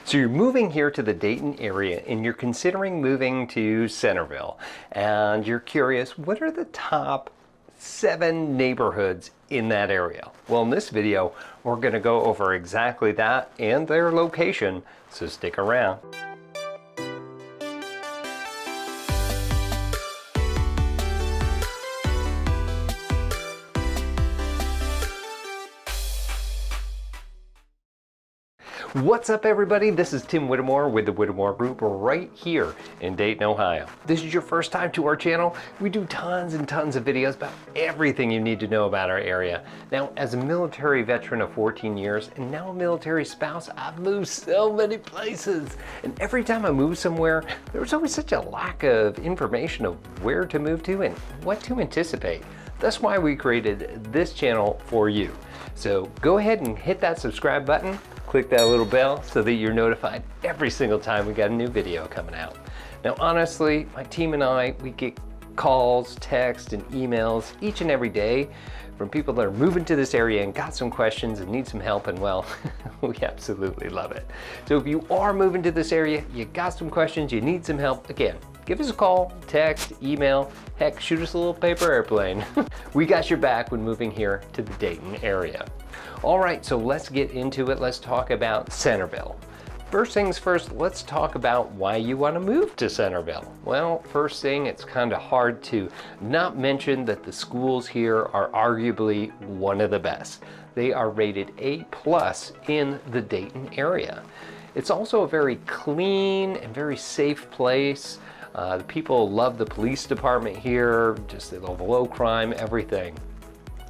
So you're moving here to the Dayton area and you're considering moving to Centerville, and you're curious, what are the top 7 neighborhoods in that area? Well, in this video, we're going to go over exactly that and their location, so stick around. What's up, everybody? This is Tim Whittemore with the Whittemore Group right here in Dayton, Ohio. If this is your first time to our channel, we do tons and tons of videos about everything you need to know about our area. Now, as a military veteran of 14 years and now a military spouse, I've moved so many places. And every time I move somewhere, there's always such a lack of information of where to move to and what to anticipate. That's why we created this channel for you. So go ahead and hit that subscribe button. Click that little bell so that you're notified every single time we got a new video coming out. Now, honestly, my team and I, we get calls, texts, and emails each and every day from people that are moving to this area and got some questions and need some help, and well, we absolutely love it. So if you are moving to this area, you got some questions, you need some help, again, give us a call, text, email, heck, shoot us a little paper airplane. We got your back when moving here to the Dayton area. All right, so let's get into it. Let's talk about Centerville. First things first, let's talk about why you want to move to Centerville. Well, first thing, it's kind of hard to not mention that the schools here are arguably one of the best. They are rated A+ in the Dayton area. It's also a very clean and very safe place. The people love the police department here, just the low crime, everything.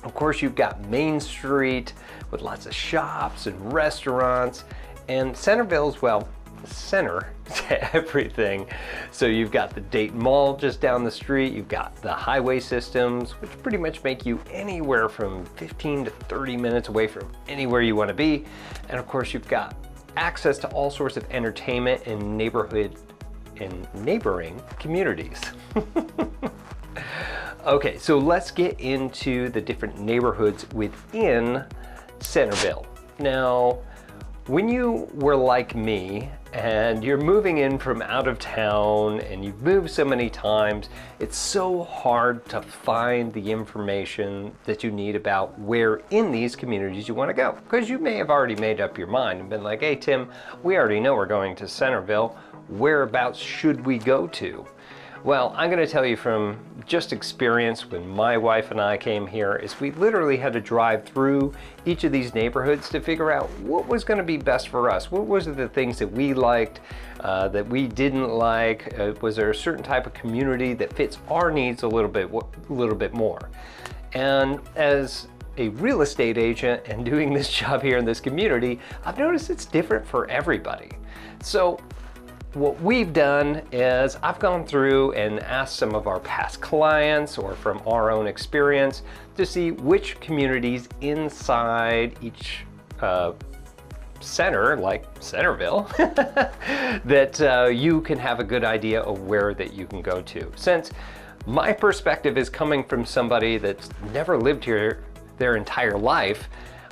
Of course, you've got Main Street with lots of shops and restaurants, and Centerville's, well, center to everything. So you've got the Dayton Mall just down the street, you've got the highway systems, which pretty much make you anywhere from 15 to 30 minutes away from anywhere you want to be. And of course, you've got access to all sorts of entertainment and neighborhood and neighboring communities. Okay, so let's get into the different neighborhoods within Centerville. Now, when you were like me and you're moving in from out of town and you've moved so many times, it's so hard to find the information that you need about where in these communities you want to go. Because you may have already made up your mind and been like, hey Tim, we already know we're going to Centerville. Whereabouts should we go to? Well, I'm going to tell you from just experience when my wife and I came here is we literally had to drive through each of these neighborhoods to figure out what was going to be best for us. What was the things that we liked, that we didn't like? Was there a certain type of community that fits our needs a little bit more? And as a real estate agent and doing this job here in this community, I've noticed it's different for everybody. So what we've done is I've gone through and asked some of our past clients or from our own experience to see which communities inside each center, like Centerville, that you can have a good idea of where that you can go to. Since my perspective is coming from somebody that's never lived here their entire life,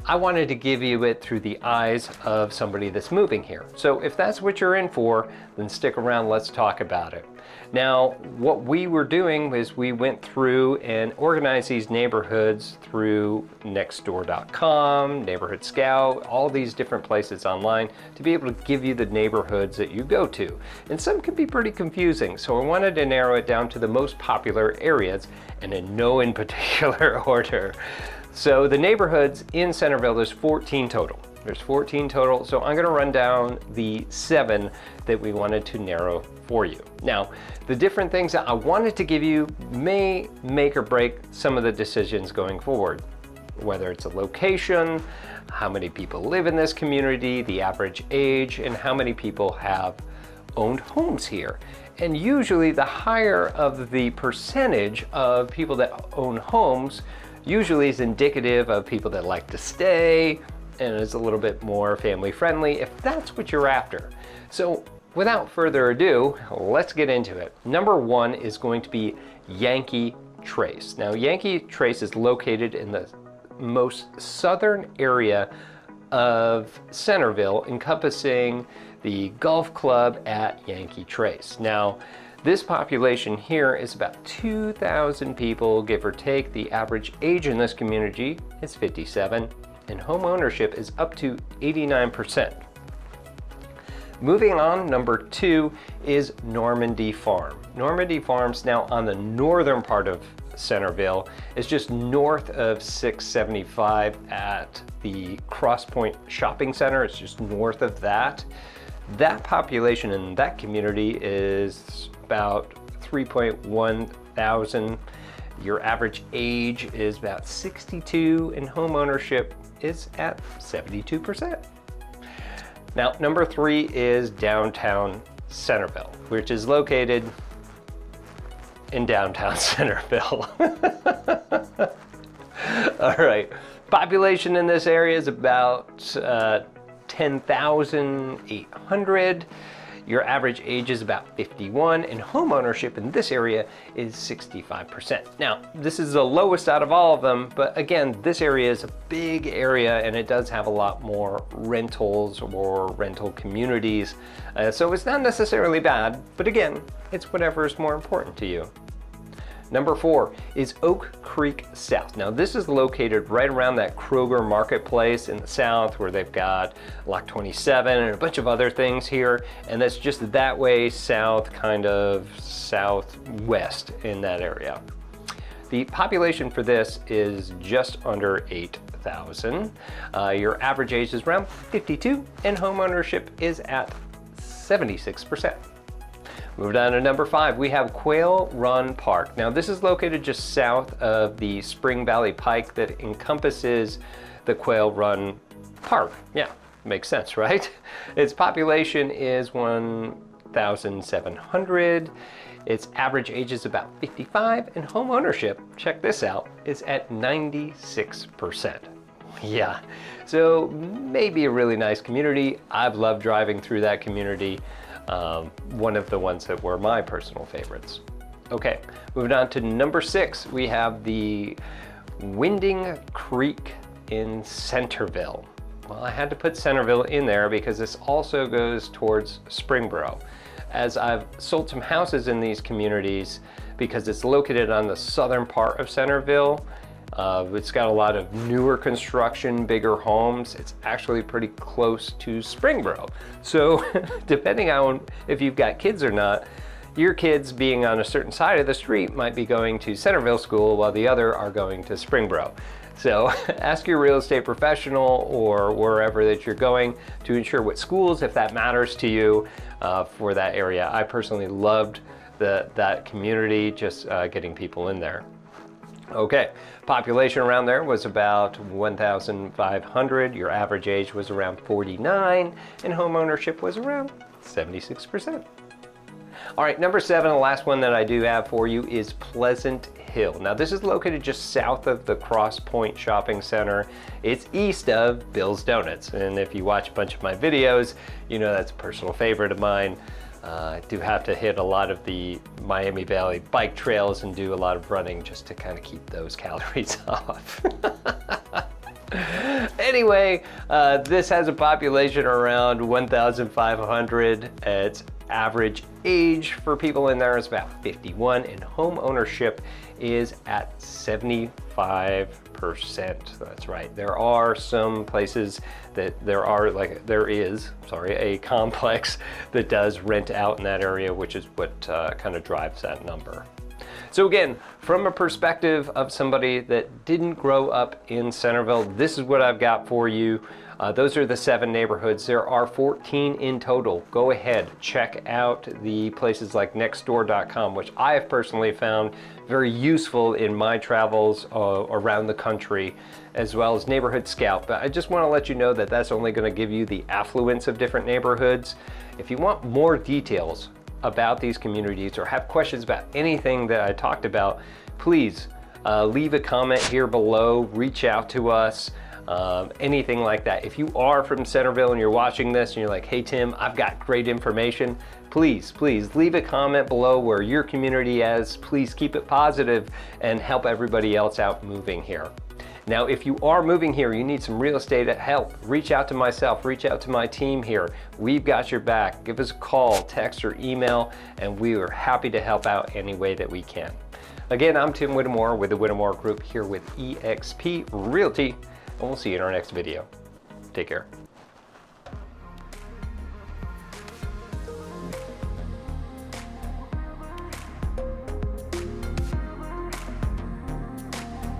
I wanted to give you it through the eyes of somebody that's moving here. So if that's what you're in for, then stick around, let's talk about it. Now, what we were doing is we went through and organized these neighborhoods through nextdoor.com, Neighborhood Scout, all these different places online to be able to give you the neighborhoods that you go to. And some can be pretty confusing, so I wanted to narrow it down to the most popular areas and in no in particular order. So the neighborhoods in Centerville, there's 14 total. There's 14 total, so I'm gonna run down the 7 that we wanted to narrow for you. Now, the different things that I wanted to give you may make or break some of the decisions going forward. Whether it's a location, how many people live in this community, the average age, and how many people have owned homes here. And usually the higher of the percentage of people that own homes usually is indicative of people that like to stay and is a little bit more family friendly if that's what you're after. So without further ado, let's get into it. Number 1 is going to be Yankee Trace. Now, Yankee Trace is located in the most southern area of Centerville, encompassing the golf club at Yankee Trace. Now, this population here is about 2,000 people, give or take. The average age in this community is 57, and home ownership is up to 89%. Moving on, number 2 is Normandy Farm. Normandy Farm's now on the northern part of Centerville. It's just north of 675 at the Cross Point Shopping Center. It's just north of that. That population in that community is about 3.1 thousand. Your average age is about 62 and home ownership is at 72%. Now, number 3 is downtown Centerville, which is located in downtown Centerville. All right, population in this area is about 10,800. Your average age is about 51, and home ownership in this area is 65%. Now, this is the lowest out of all of them, but again, this area is a big area and it does have a lot more rentals or rental communities. So it's not necessarily bad, but again, it's whatever is more important to you. Number 4 is Oak Creek South. Now, this is located right around that Kroger marketplace in the south where they've got Lock 27 and a bunch of other things here. And that's just that way south, kind of southwest in that area. The population for this is just under 8,000. Your average age is around 52 and home ownership is at 76%. Moving on to number 5, we have Quail Run Park. Now, this is located just south of the Spring Valley Pike that encompasses the Quail Run Park. Yeah, makes sense, right? Its population is 1,700. Its average age is about 55, and home ownership, check this out, is at 96%. Yeah, so maybe a really nice community. I've loved driving through that community. One of the ones that were my personal favorites. Okay, moving on to number 6, we have the Winding Creek in Centerville. Well, I had to put Centerville in there because this also goes towards Springboro. As I've sold some houses in these communities, because it's located on the southern part of Centerville, it's got a lot of newer construction, bigger homes. It's actually pretty close to Springboro. So depending on if you've got kids or not, your kids being on a certain side of the street might be going to Centerville School while the other are going to Springboro. So ask your real estate professional or wherever that you're going to ensure what schools, if that matters to you, for that area. I personally loved that community, just getting people in there. Okay, population around there was about 1,500. Your average age was around 49, and home ownership was around 76%. All right, number 7, the last one that I do have for you is Pleasant Hill. Now, this is located just south of the Cross Point Shopping Center. It's east of Bill's Donuts, and if you watch a bunch of my videos, you know that's a personal favorite of mine. I do have to hit a lot of the Miami Valley bike trails and do a lot of running just to kind of keep those calories off. Anyway, this has a population around 1,500. Its average age for people in there is about 51, and home ownership is at 75%. That's right. There are some places that there is a complex that does rent out in that area, which is what kind of drives that number. So again, from a perspective of somebody that didn't grow up in Centerville, this is what I've got for you. Those are the 7 neighborhoods. There are 14 in total. Go ahead, check out the places like nextdoor.com, which I have personally found very useful in my travels around the country, as well as Neighborhood Scout. But I just want to let you know that that's only going to give you the affluence of different neighborhoods. If you want more details about these communities or have questions about anything that I talked about, please leave a comment here below, reach out to us. Anything like that. If you are from Centerville and you're watching this and you're like, hey Tim, I've got great information, please leave a comment below where your community is. Please keep it positive and help everybody else out moving here. Now, if you are moving here, you need some real estate help, reach out to myself, reach out to my team here. We've got your back. Give us a call, text, or email, and we are happy to help out any way that we can. Again, I'm Tim Whittemore with the Whittemore Group here with eXp Realty, and we'll see you in our next video. Take care.